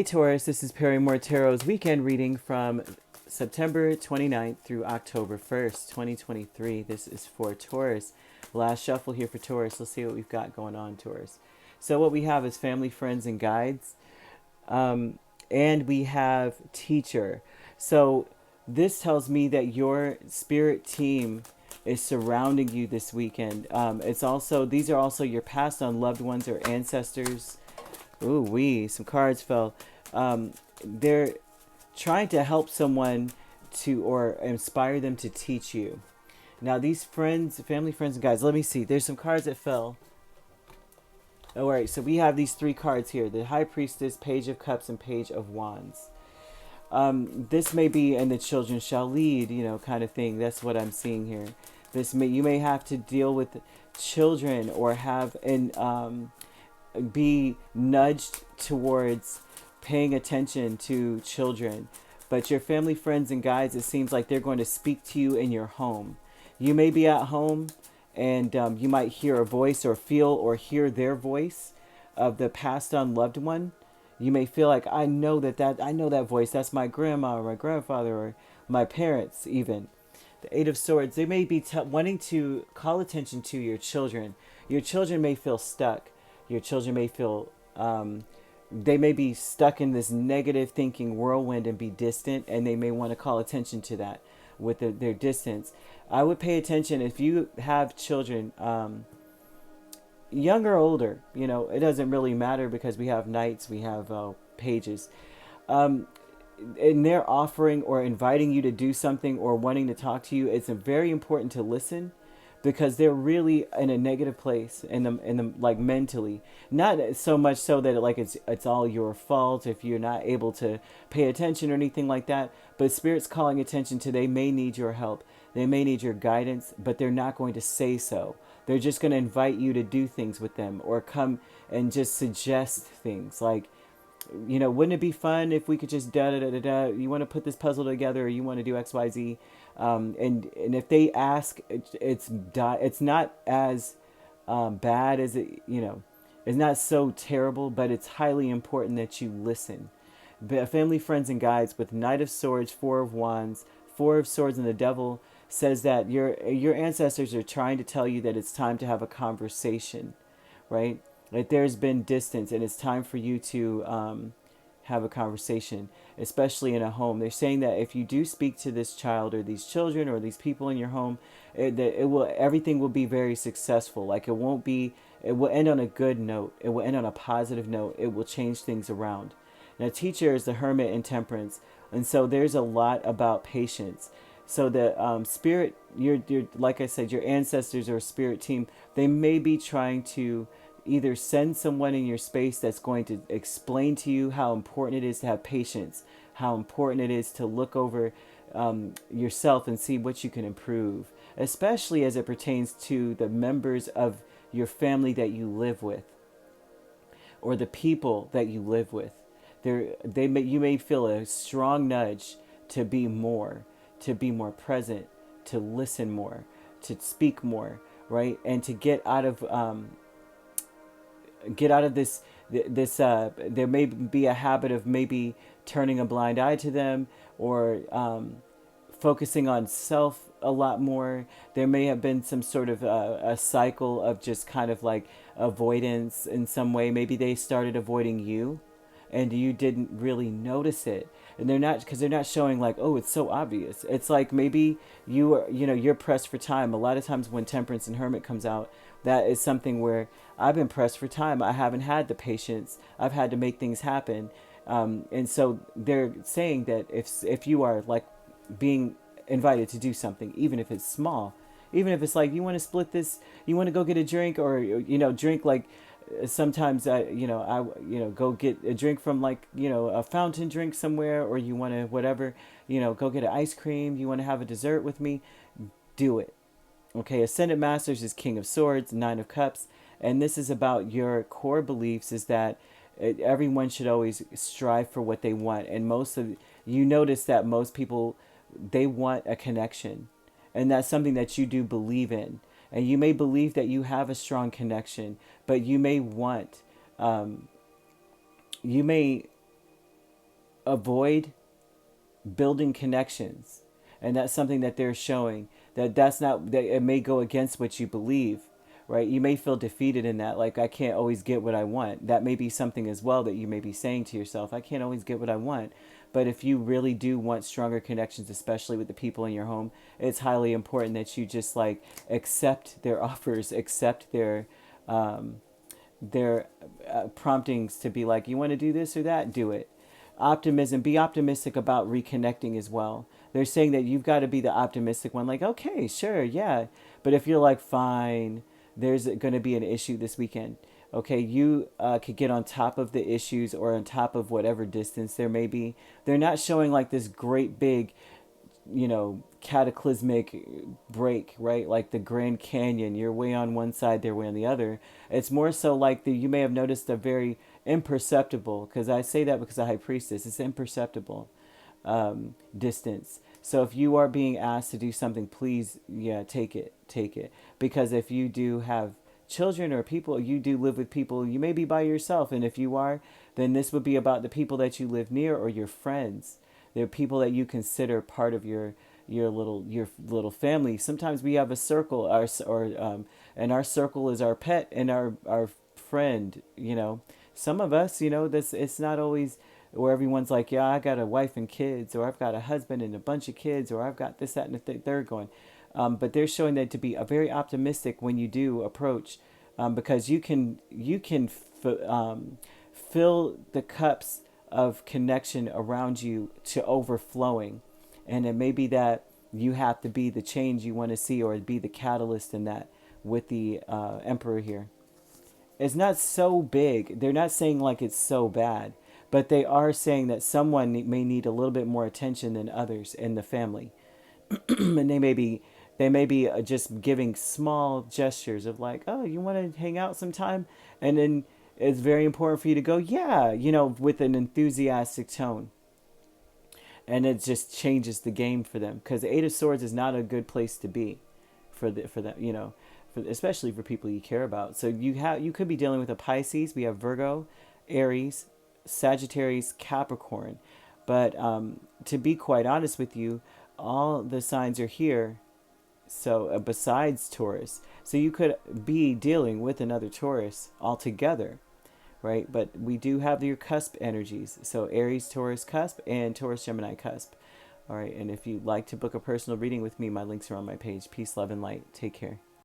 Hey Taurus, this is Perrymore Tarot's weekend reading from September 29th through October 1st, 2023. This is for Taurus. Last shuffle here for Taurus. Let's see what we've got going on, Taurus. So what we have is family, friends, and guides. And we have teacher. So this tells me that your spirit team is surrounding you this weekend. These are also your passed on loved ones or ancestors. Ooh, some cards fell. They're trying to help someone or inspire them to teach you. Now, these friends, family, friends, and guys, let me see. There's some cards that fell. All right, so we have these three cards here. The High Priestess, Page of Cups, and Page of Wands. This may be, and the children shall lead, kind of thing. That's what I'm seeing here. You may have to deal with children or be nudged towards paying attention to children. But your family, friends, and guides, it seems like they're going to speak to you in your home. You may be at home and you might hear a voice or feel or hear their voice of the passed on loved one. You may feel like, I know that voice. That's my grandma or my grandfather or my parents even. The Eight of Swords, they may be wanting to call attention to your children. Your children may feel stuck. Your children may feel, they may be stuck in this negative thinking whirlwind and be distant, and they may want to call attention to that with their distance. I would pay attention if you have children, young or older, it doesn't really matter because we have knights, we have pages. And they're offering or inviting you to do something or wanting to talk to you. It's very important to listen, because they're really in a negative place in the like mentally, not so much so that it's all your fault if you're not able to pay attention or anything like that, but spirit's calling attention to they may need your help, they may need your guidance, but they're not going to say so. They're just going to invite you to do things with them or come and just suggest things like, wouldn't it be fun if we could just da-da-da-da-da, you want to put this puzzle together, or you want to do XYZ? And if they ask, it's not as bad as it's not so terrible, but it's highly important that you listen. Family, friends, and guides with Knight of Swords, Four of Wands, Four of Swords, and the Devil says that your ancestors are trying to tell you that it's time to have a conversation, right? Like there's been distance and it's time for you to have a conversation, especially in a home. They're saying that if you do speak to this child or these children or these people in your home, everything will be very successful. Like it will end on a good note. It will end on a positive note. It will change things around. Now, teacher is the Hermit in Temperance. And so there's a lot about patience. So the spirit, your like I said, your ancestors or spirit team, they may be trying to either send someone in your space that's going to explain to you how important it is to have patience, how important it is to look over yourself and see what you can improve, especially as it pertains to the members of your family that you live with or the people that you live with. You may feel a strong nudge to be more present, to listen more, to speak more, right? And to get out of this there may be a habit of maybe turning a blind eye to them or focusing on self a lot more. There may have been some sort of a cycle of just kind of like avoidance in some way. Maybe they started avoiding you and you didn't really notice it. And they're not showing like, oh, it's so obvious. It's like maybe you're pressed for time. A lot of times when Temperance and Hermit comes out, that is something where I've been pressed for time. I haven't had the patience. I've had to make things happen. And so they're saying that if you are like being invited to do something, even if it's small, even if it's like you want to split this, you want to go get a drink or, drink like sometimes I go get a drink from like, a fountain drink somewhere, or you want to whatever, go get an ice cream. You want to have a dessert with me, do it. Okay, Ascendant Masters is King of Swords, Nine of Cups, and this is about your core beliefs is that everyone should always strive for what they want. And you notice that most people, they want a connection. And that's something that you do believe in. And you may believe that you have a strong connection, but you may want, you may avoid building connections. And that's something that they're showing, that's not, that it may go against what you believe, right? You may feel defeated in that, like, I can't always get what I want. That may be something as well that you may be saying to yourself, I can't always get what I want. But if you really do want stronger connections, especially with the people in your home, it's highly important that you just like accept their offers, accept um, their promptings to be like, you want to do this or that, do it. Optimism, be optimistic about reconnecting as well. They're saying that you've got to be the optimistic one, like, okay, sure, yeah. But if you're like, fine, there's going to be an issue this weekend. Okay, you could get on top of the issues or on top of whatever distance there may be. They're not showing like this great big, cataclysmic break, right? Like the Grand Canyon, you're way on one side, they're way on the other. It's more so like you may have noticed a very imperceptible, because I say that because of High Priestess, it's imperceptible distance. So if you are being asked to do something, please, yeah, take it. Because if you do have children or people, you do live with people, you may be by yourself. And if you are, then this would be about the people that you live near or your friends. They're people that you consider part of your little family. Sometimes we have a circle, and our circle is our pet and our friend. Some of us, this, it's not always where everyone's like, yeah, I got a wife and kids, or I've got a husband and a bunch of kids, or I've got this, that, and the third going. But they're showing that to be a very optimistic when you do approach, because you can fill the cups of connection around you to overflowing. And it may be that you have to be the change you want to see, or be the catalyst in that with the Emperor here. It's not so big. They're not saying like it's so bad, but they are saying that someone may need a little bit more attention than others in the family. And they may be just giving small gestures of like, oh, you want to hang out sometime? And then it's very important for you to go, yeah, with an enthusiastic tone. And it just changes the game for them, because the Eight of Swords is not a good place to be for them, especially for people you care about. So you could be dealing with a Pisces. We have Virgo, Aries, Sagittarius, Capricorn. But to be quite honest with you, all the signs are here. So besides Taurus, so you could be dealing with another Taurus altogether, right? But we do have your cusp energies. So Aries, Taurus cusp, and Taurus, Gemini cusp. All right. And if you'd like to book a personal reading with me, my links are on my page. Peace, love, and light. Take care.